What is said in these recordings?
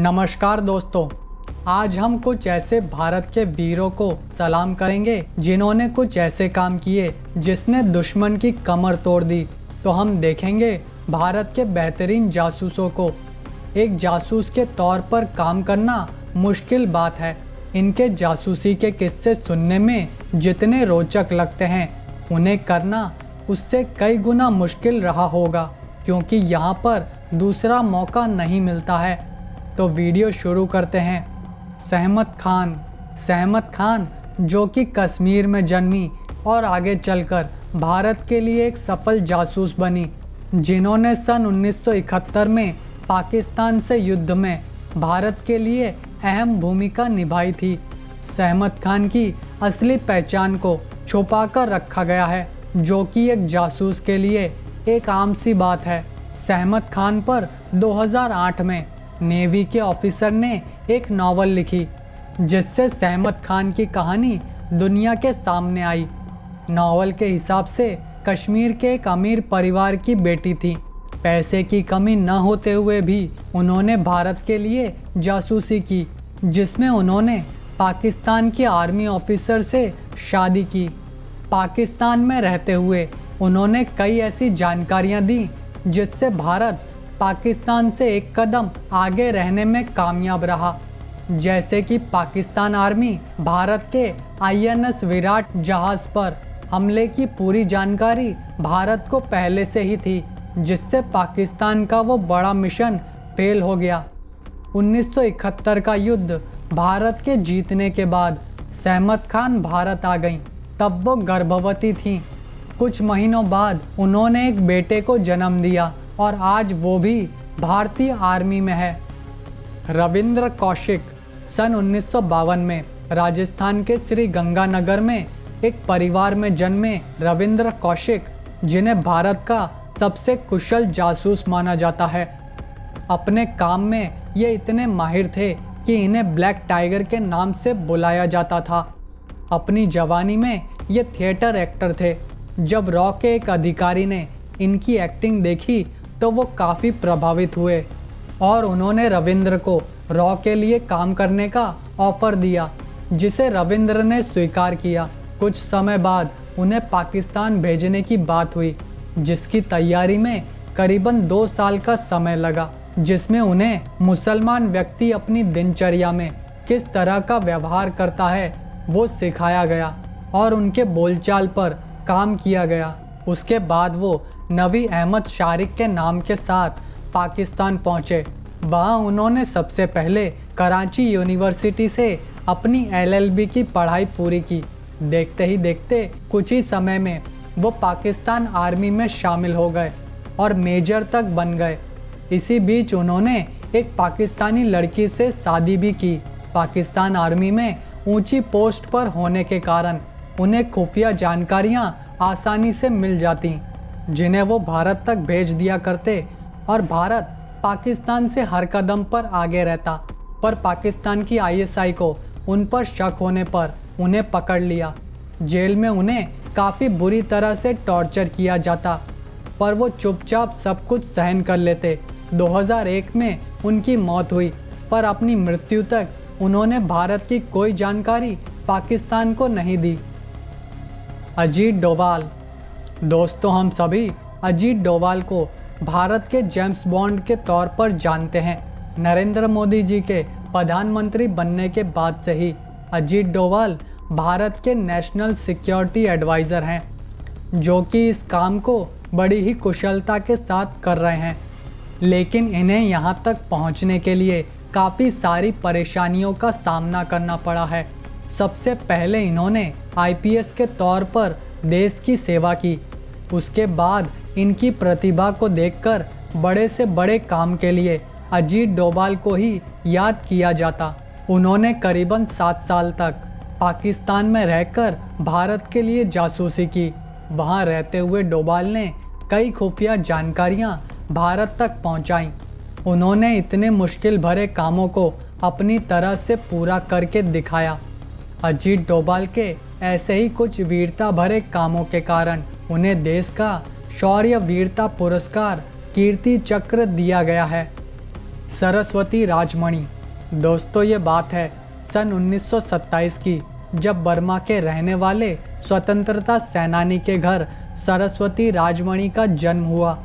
नमस्कार दोस्तों, आज हम कुछ ऐसे भारत के वीरों को सलाम करेंगे जिन्होंने कुछ ऐसे काम किए जिसने दुश्मन की कमर तोड़ दी। तो हम देखेंगे भारत के बेहतरीन जासूसों को। एक जासूस के तौर पर काम करना मुश्किल बात है। इनके जासूसी के किस्से सुनने में जितने रोचक लगते हैं, उन्हें करना उससे कई गुना मुश्किल रहा होगा, क्योंकि यहाँ पर दूसरा मौका नहीं मिलता है। तो वीडियो शुरू करते हैं। सहमत खान जो कि कश्मीर में जन्मी और आगे चलकर भारत के लिए एक सफल जासूस बनी, जिन्होंने सन 1971 में पाकिस्तान से युद्ध में भारत के लिए अहम भूमिका निभाई थी। सहमत खान की असली पहचान को छुपाकर रखा गया है, जो कि एक जासूस के लिए एक आम सी बात है। सहमत खान पर 2008 में नेवी के ऑफिसर ने एक नावल लिखी, जिससे सहमत खान की कहानी दुनिया के सामने आई। नावल के हिसाब से कश्मीर के एक अमीर परिवार की बेटी थी। पैसे की कमी न होते हुए भी उन्होंने भारत के लिए जासूसी की, जिसमें उन्होंने पाकिस्तान के आर्मी ऑफिसर से शादी की। पाकिस्तान में रहते हुए उन्होंने कई ऐसी जानकारियां दी जिससे भारत पाकिस्तान से एक कदम आगे रहने में कामयाब रहा। जैसे कि पाकिस्तान आर्मी भारत के INS विराट जहाज़ पर हमले की पूरी जानकारी भारत को पहले से ही थी, जिससे पाकिस्तान का वो बड़ा मिशन फेल हो गया। 1971 का युद्ध भारत के जीतने के बाद सहमत खान भारत आ गईं। तब वो गर्भवती थीं। कुछ महीनों बाद उन्होंने एक बेटे को जन्म दिया और आज वो भी भारतीय आर्मी में है। रविंद्र कौशिक सन 1952 में राजस्थान के श्री गंगानगर में एक परिवार में जन्मे रविंद्र कौशिक, जिन्हें भारत का सबसे कुशल जासूस माना जाता है। अपने काम में ये इतने माहिर थे कि इन्हें ब्लैक टाइगर के नाम से बुलाया जाता था। अपनी जवानी में ये थिएटर एक्टर थे। जब रॉ के एक अधिकारी ने इनकी एक्टिंग देखी तो वो काफ़ी प्रभावित हुए और उन्होंने रविंद्र को रॉ के लिए काम करने का ऑफ़र दिया, जिसे रविंद्र ने स्वीकार किया। कुछ समय बाद उन्हें पाकिस्तान भेजने की बात हुई, जिसकी तैयारी में करीबन 2 साल का समय लगा, जिसमें उन्हें मुसलमान व्यक्ति अपनी दिनचर्या में किस तरह का व्यवहार करता है वो सिखाया गया और उनके बोलचाल पर काम किया गया। उसके बाद वो नबी अहमद शारिक के नाम के साथ पाकिस्तान पहुँचे। वहाँ उन्होंने सबसे पहले कराची यूनिवर्सिटी से अपनी LLB की पढ़ाई पूरी की। देखते ही देखते कुछ ही समय में वो पाकिस्तान आर्मी में शामिल हो गए और मेजर तक बन गए। इसी बीच उन्होंने एक पाकिस्तानी लड़की से शादी भी की। पाकिस्तान आर्मी में ऊंची पोस्ट पर होने के कारण उन्हें खुफिया जानकारियां आसानी से मिल जाती, जिन्हें वो भारत तक भेज दिया करते और भारत पाकिस्तान से हर कदम पर आगे रहता। पर पाकिस्तान की ISI को उन पर शक होने पर उन्हें पकड़ लिया। जेल में उन्हें काफ़ी बुरी तरह से टॉर्चर किया जाता, पर वो चुपचाप सब कुछ सहन कर लेते। 2001 में उनकी मौत हुई, पर अपनी मृत्यु तक उन्होंने भारत की कोई जानकारी पाकिस्तान को नहीं दी। अजीत डोभाल। दोस्तों, हम सभी अजीत डोभाल को भारत के जेम्स बॉन्ड के तौर पर जानते हैं। नरेंद्र मोदी जी के प्रधानमंत्री बनने के बाद से ही अजीत डोभाल भारत के नेशनल सिक्योरिटी एडवाइज़र हैं, जो कि इस काम को बड़ी ही कुशलता के साथ कर रहे हैं। लेकिन इन्हें यहाँ तक पहुँचने के लिए काफ़ी सारी परेशानियों का सामना करना पड़ा है। सबसे पहले इन्होंने IPS के तौर पर देश की सेवा की। उसके बाद इनकी प्रतिभा को देखकर बड़े से बड़े काम के लिए अजीत डोभाल को ही याद किया जाता। उन्होंने करीबन 7 साल तक पाकिस्तान में रहकर भारत के लिए जासूसी की। वहाँ रहते हुए डोभाल ने कई खुफिया जानकारियाँ भारत तक पहुँचाईं। उन्होंने इतने मुश्किल भरे कामों को अपनी तरह से पूरा करके दिखाया। अजीत डोभाल के ऐसे ही कुछ वीरता भरे कामों के कारण उन्हें देश का शौर्य वीरता पुरस्कार कीर्ति चक्र दिया गया है। सरस्वती राजमणि। दोस्तों, ये बात है सन 1927 की, जब बर्मा के रहने वाले स्वतंत्रता सेनानी के घर सरस्वती राजमणि का जन्म हुआ।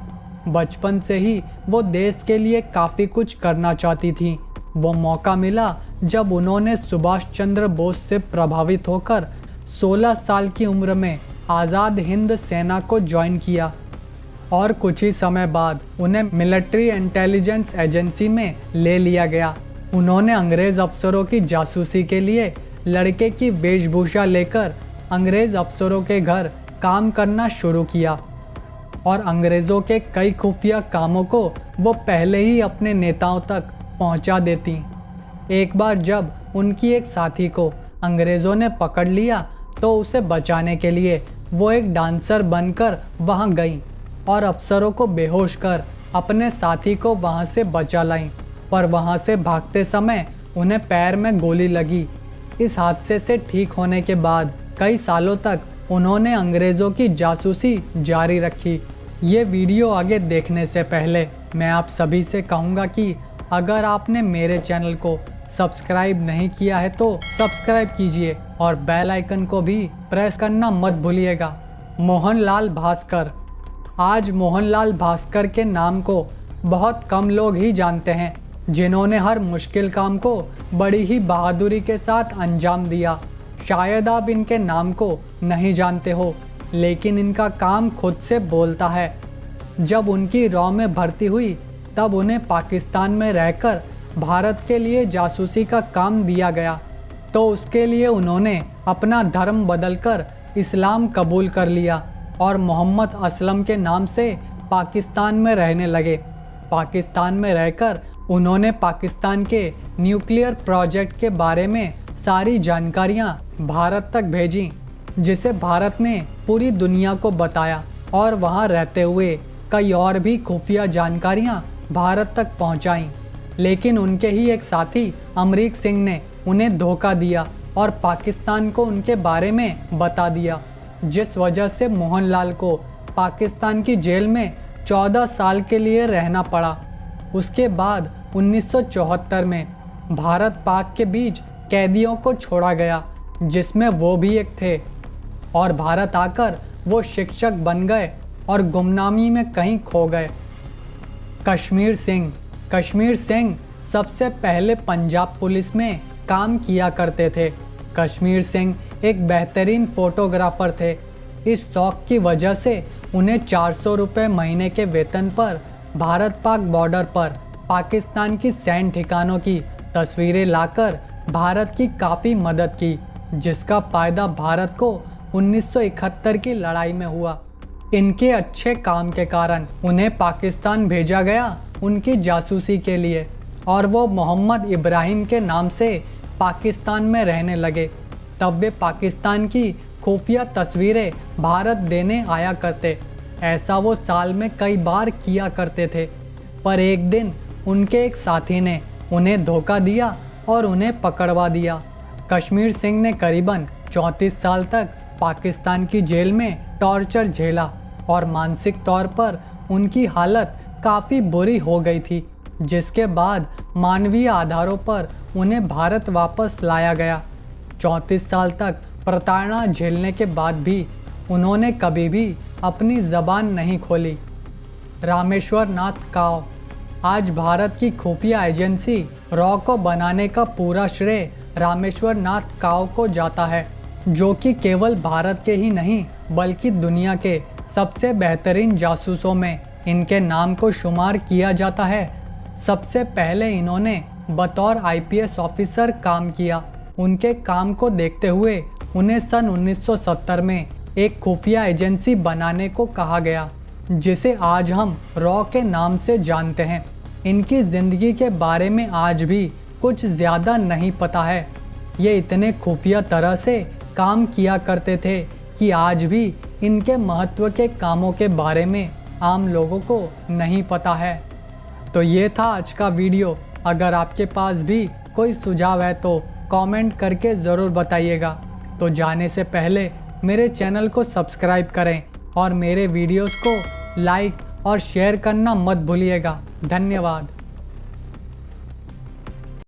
बचपन से ही वो देश के लिए काफ़ी कुछ करना चाहती थी। वो मौका मिला जब उन्होंने सुभाष चंद्र बोस से प्रभावित होकर 16 साल की उम्र में आज़ाद हिंद सेना को ज्वाइन किया और कुछ ही समय बाद उन्हें मिलिट्री इंटेलिजेंस एजेंसी में ले लिया गया। उन्होंने अंग्रेज़ अफसरों की जासूसी के लिए लड़के की वेशभूषा लेकर अंग्रेज़ अफसरों के घर काम करना शुरू किया और अंग्रेज़ों के कई खुफिया कामों को वो पहले ही अपने नेताओं तक पहुंचा देती। एक बार जब उनकी एक साथी को अंग्रेज़ों ने पकड़ लिया तो उसे बचाने के लिए वो एक डांसर बनकर वहां गई और अफसरों को बेहोश कर अपने साथी को वहां से बचा लाई। पर वहां से भागते समय उन्हें पैर में गोली लगी। इस हादसे से ठीक होने के बाद कई सालों तक उन्होंने अंग्रेज़ों की जासूसी जारी रखी। ये वीडियो आगे देखने से पहले मैं आप सभी से कहूँगा कि अगर आपने मेरे चैनल को सब्सक्राइब नहीं किया है तो सब्सक्राइब कीजिए और बेल आइकन को भी प्रेस करना मत भूलिएगा। मोहनलाल भास्कर। आज मोहनलाल भास्कर के नाम को बहुत कम लोग ही जानते हैं, जिन्होंने हर मुश्किल काम को बड़ी ही बहादुरी के साथ अंजाम दिया। शायद आप इनके नाम को नहीं जानते हो, लेकिन इनका काम खुद से बोलता है। जब उनकी रॉ में भर्ती हुई तब उन्हें पाकिस्तान में रहकर भारत के लिए जासूसी का काम दिया गया, तो उसके लिए उन्होंने अपना धर्म बदलकर इस्लाम कबूल कर लिया और मोहम्मद असलम के नाम से पाकिस्तान में रहने लगे। पाकिस्तान में रहकर उन्होंने पाकिस्तान के न्यूक्लियर प्रोजेक्ट के बारे में सारी जानकारियां भारत तक भेजी, जिसे भारत ने पूरी दुनिया को बताया और वहां रहते हुए कई और भी खुफिया जानकारियां भारत तक पहुंचाईं। लेकिन उनके ही एक साथी अमरीक सिंह ने उन्हें धोखा दिया और पाकिस्तान को उनके बारे में बता दिया, जिस वजह से मोहनलाल को पाकिस्तान की जेल में 14 साल के लिए रहना पड़ा। उसके बाद 1974 में भारत पाक के बीच कैदियों को छोड़ा गया, जिसमें वो भी एक थे, और भारत आकर वो शिक्षक बन गए और गुमनामी में कहीं खो गए। कश्मीर सिंह। कश्मीर सिंह सबसे पहले पंजाब पुलिस में काम किया करते थे। कश्मीर सिंह एक बेहतरीन फोटोग्राफर थे। इस शौक की वजह से उन्हें 400 रुपये महीने के वेतन पर भारत पाक बॉर्डर पर पाकिस्तान की सैन्य ठिकानों की तस्वीरें लाकर भारत की काफ़ी मदद की, जिसका फ़ायदा भारत को 1971 की लड़ाई में हुआ। इनके अच्छे काम के कारण उन्हें पाकिस्तान भेजा गया उनकी जासूसी के लिए, और वो मोहम्मद इब्राहिम के नाम से पाकिस्तान में रहने लगे। तब वे पाकिस्तान की खुफिया तस्वीरें भारत देने आया करते। ऐसा वो साल में कई बार किया करते थे। पर एक दिन उनके एक साथी ने उन्हें धोखा दिया और उन्हें पकड़वा दिया। कश्मीर सिंह ने करीबन 34 साल तक पाकिस्तान की जेल में टॉर्चर झेला और मानसिक तौर पर उनकी हालत काफ़ी बुरी हो गई थी, जिसके बाद मानवीय आधारों पर उन्हें भारत वापस लाया गया। 34 साल तक प्रताड़ना झेलने के बाद भी उन्होंने कभी भी अपनी ज़बान नहीं खोली। रामेश्वर नाथ काव। आज भारत की खुफिया एजेंसी रॉ को बनाने का पूरा श्रेय रामेश्वर नाथ काव को जाता है, जो कि केवल भारत के ही नहीं बल्कि दुनिया के सबसे बेहतरीन जासूसों में इनके नाम को शुमार किया जाता है। सबसे पहले इन्होंने बतौर आईपीएस ऑफिसर काम किया। उनके काम को देखते हुए उन्हें सन 1970 में एक खुफिया एजेंसी बनाने को कहा गया, जिसे आज हम रॉ के नाम से जानते हैं। इनकी ज़िंदगी के बारे में आज भी कुछ ज़्यादा नहीं पता है। ये इतने खुफिया तरह से काम किया करते थे कि आज भी इनके महत्व के कामों के बारे में आम लोगों को नहीं पता है। तो ये था आज का वीडियो। अगर आपके पास भी कोई सुझाव है तो कमेंट करके ज़रूर बताइएगा। तो जाने से पहले मेरे चैनल को सब्सक्राइब करें और मेरे वीडियोस को लाइक और शेयर करना मत भूलिएगा। धन्यवाद।